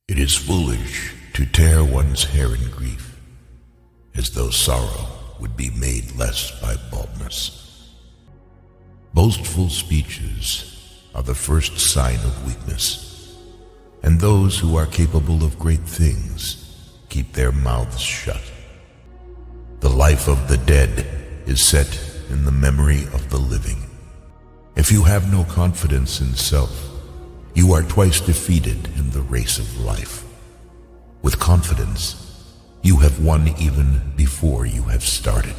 It is foolish to tear one's hair in grief, as though sorrow would be made less by baldness. Boastful speeches are the first sign of weakness, and those who are capable of great things keep their mouths shut. The life of the dead is set in the memory of the living. If you have no confidence in self, you are twice defeated in the race of life. With confidence, you have won even before you have started.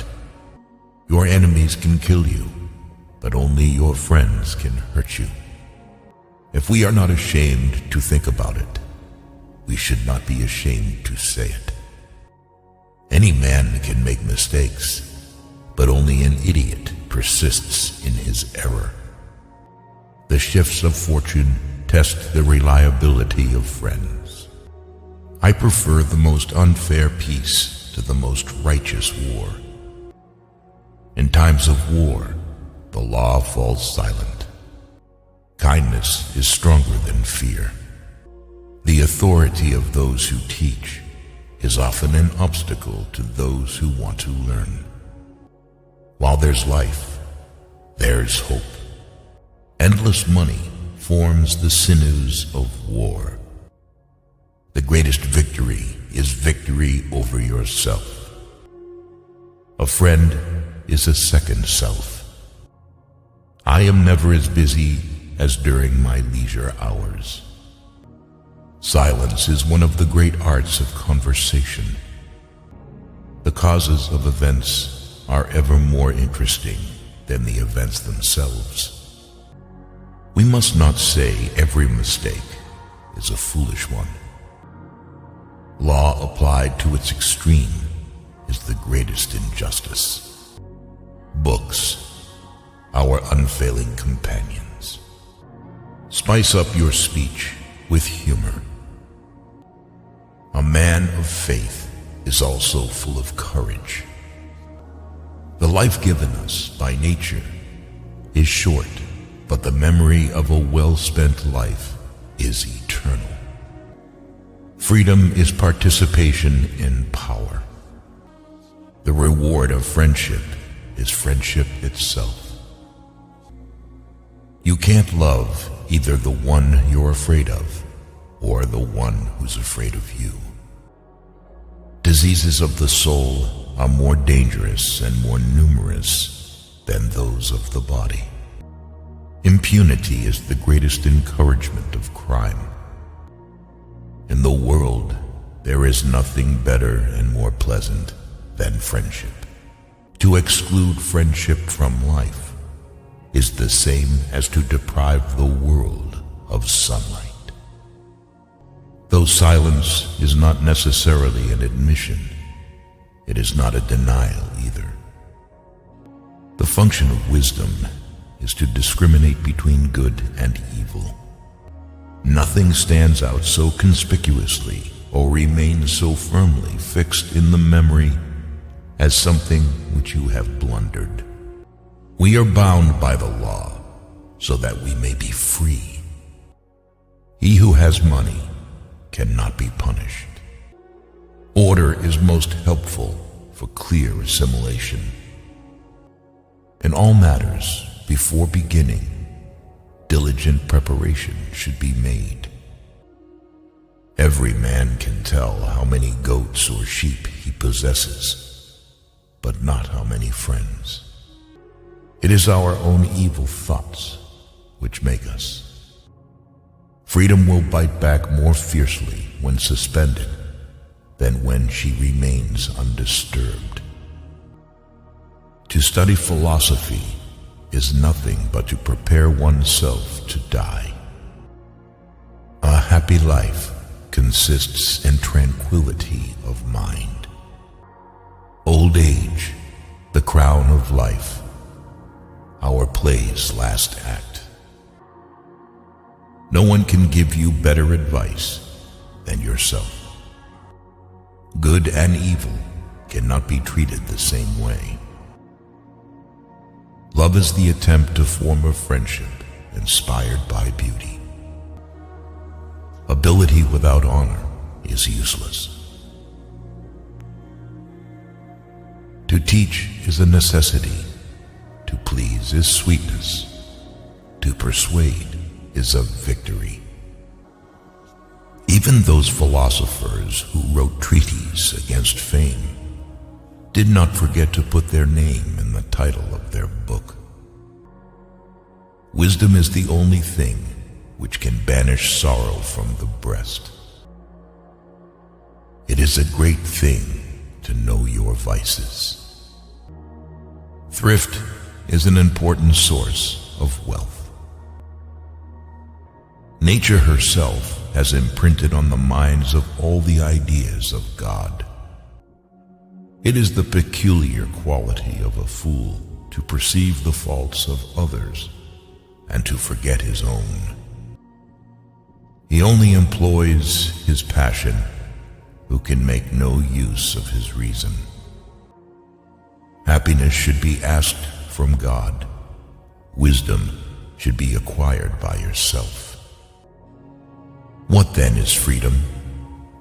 Your enemies can kill you, but only your friends can hurt you. If we are not ashamed to think about it, we should not be ashamed to say it. Any man can make mistakes, but only an idiot persists in his error. The shifts of fortune test the reliability of friends. I prefer the most unfair peace to the most righteous war. In times of war, the law falls silent. Kindness is stronger than fear. The authority of those who teach is often an obstacle to those who want to learn. While there's life, there's hope. Endless money forms the sinews of war. The greatest victory is victory over yourself. A friend is a second self. I am never as busy as during my leisure hours. Silence is one of the great arts of conversation. The causes of events are ever more interesting than the events themselves. We must not say every mistake is a foolish one. Law applied to its extreme is the greatest injustice. Books, our unfailing companions. Spice up your speech with humor. A man of faith is also full of courage. The life given us by nature is short, but the memory of a well-spent life is eternal. Freedom is participation in power. The reward of friendship is friendship itself. You can't love either the one you're afraid of or the one who's afraid of you. Diseases of the soul are more dangerous and more numerous than those of the body. Impunity is the greatest encouragement of crime. In the world, there is nothing better and more pleasant than friendship. To exclude friendship from life is the same as to deprive the world of sunlight. Though silence is not necessarily an admission, it is not a denial either. The function of wisdom is to discriminate between good and evil. Nothing stands out so conspicuously or remains so firmly fixed in the memory as something which you have blundered. We are bound by the law so that we may be free. He who has money cannot be punished. Order is most helpful for clear assimilation. In all matters, before beginning, diligent preparation should be made. Every man can tell how many goats or sheep he possesses, but not how many friends. It is our own evil thoughts which make us. Freedom will bite back more fiercely when suspended than when she remains undisturbed. To study philosophy is nothing but to prepare oneself to die. A happy life consists in tranquility of mind. Old age, the crown of life, our play's last act. No one can give you better advice than yourself. Good and evil cannot be treated the same way. Love is the attempt to form a friendship inspired by beauty. Ability without honor is useless. To teach is a necessity. To please is sweetness. To persuade is a victory. Even those philosophers who wrote treatises against fame did not forget to put their name in the title of their book. Wisdom is the only thing which can banish sorrow from the breast. It is a great thing to know your vices. Thrift is an important source of wealth. Nature herself has imprinted on the minds of all the ideas of God. It is the peculiar quality of a fool to perceive the faults of others and to forget his own. He only employs his passion who can make no use of his reason. Happiness should be asked from God. Wisdom should be acquired by yourself. What then is freedom?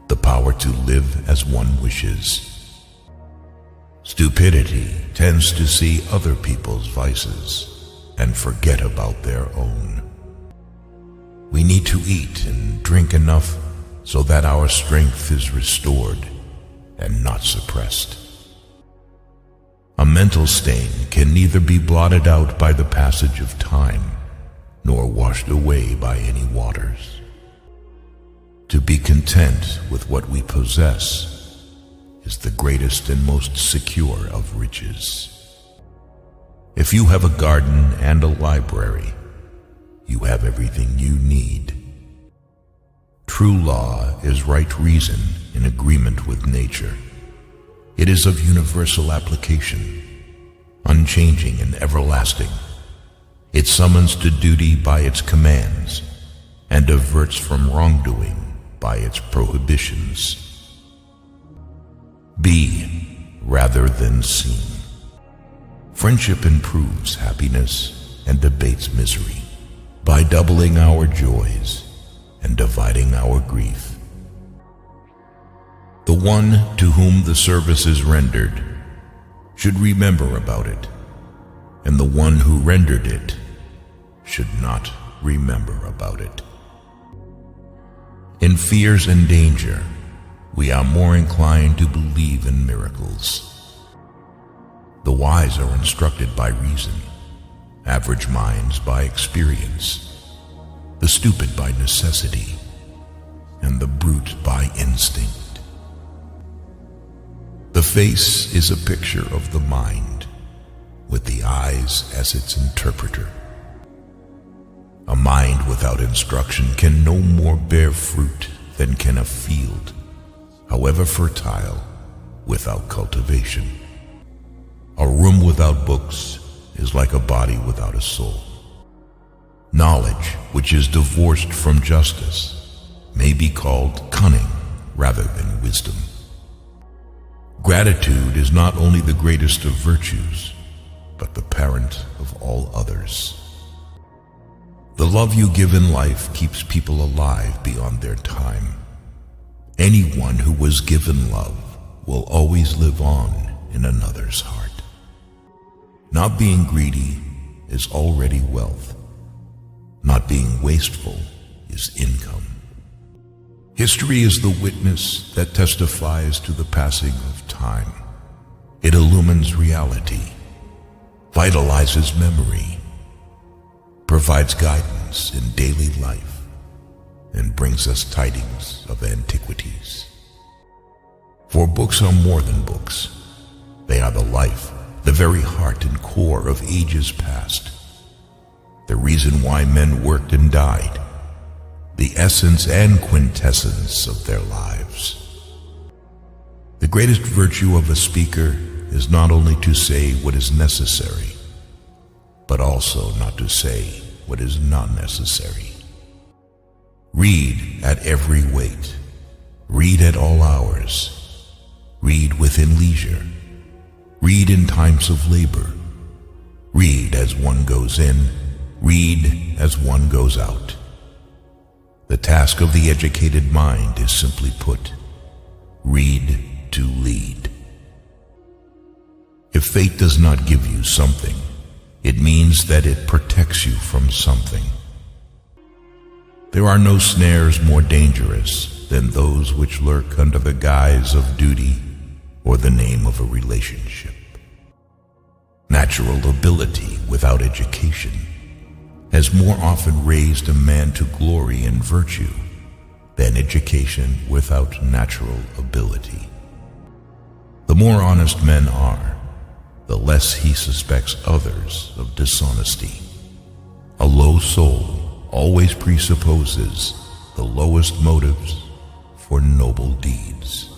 The power to live as one wishes. Stupidity tends to see other people's vices and forget about their own. We need to eat and drink enough so that our strength is restored and not suppressed. A mental stain can neither be blotted out by the passage of time nor washed away by any waters. To be content with what we possess is the greatest and most secure of riches. If you have a garden and a library, you have everything you need. True law is right reason in agreement with nature. It is of universal application, unchanging and everlasting. It summons to duty by its commands and averts from wrongdoing by its prohibitions. Be rather than seem. Friendship improves happiness and abates misery by doubling our joys and dividing our grief. The one to whom the service is rendered should remember about it, and the one who rendered it should not remember about it. In fears and danger, we are more inclined to believe in miracles. The wise are instructed by reason, average minds by experience, the stupid by necessity, and the brute by instinct. The face is a picture of the mind, with the eyes as its interpreter. A mind without instruction can no more bear fruit than can a field, however fertile, without cultivation. A room without books is like a body without a soul. Knowledge which is divorced from justice may be called cunning rather than wisdom. Gratitude is not only the greatest of virtues, but the parent of all others. The love you give in life keeps people alive beyond their time. Anyone who was given love will always live on in another's heart. Not being greedy is already wealth. Not being wasteful is income. History is the witness that testifies to the passing of time. It illumines reality, vitalizes memory, provides guidance in daily life, and brings us tidings of antiquities. For books are more than books. They are the life, the very heart and core of ages past, the reason why men worked and died, the essence and quintessence of their lives. The greatest virtue of a speaker is not only to say what is necessary, but also not to say what is not necessary. Read at every weight. Read at all hours. Read within leisure. Read in times of labor. Read as one goes in. Read as one goes out. The task of the educated mind is simply put, read to lead. If fate does not give you something, it means that it protects you from something. There are no snares more dangerous than those which lurk under the guise of duty or the name of a relationship. Natural ability without education has more often raised a man to glory and virtue than education without natural ability. The more honest men are, the less he suspects others of dishonesty. A low soul always presupposes the lowest motives for noble deeds.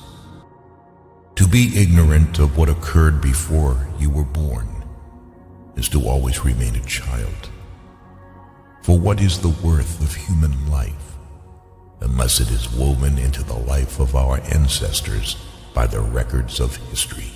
To be ignorant of what occurred before you were born is to always remain a child. For what is the worth of human life unless it is woven into the life of our ancestors by the records of history?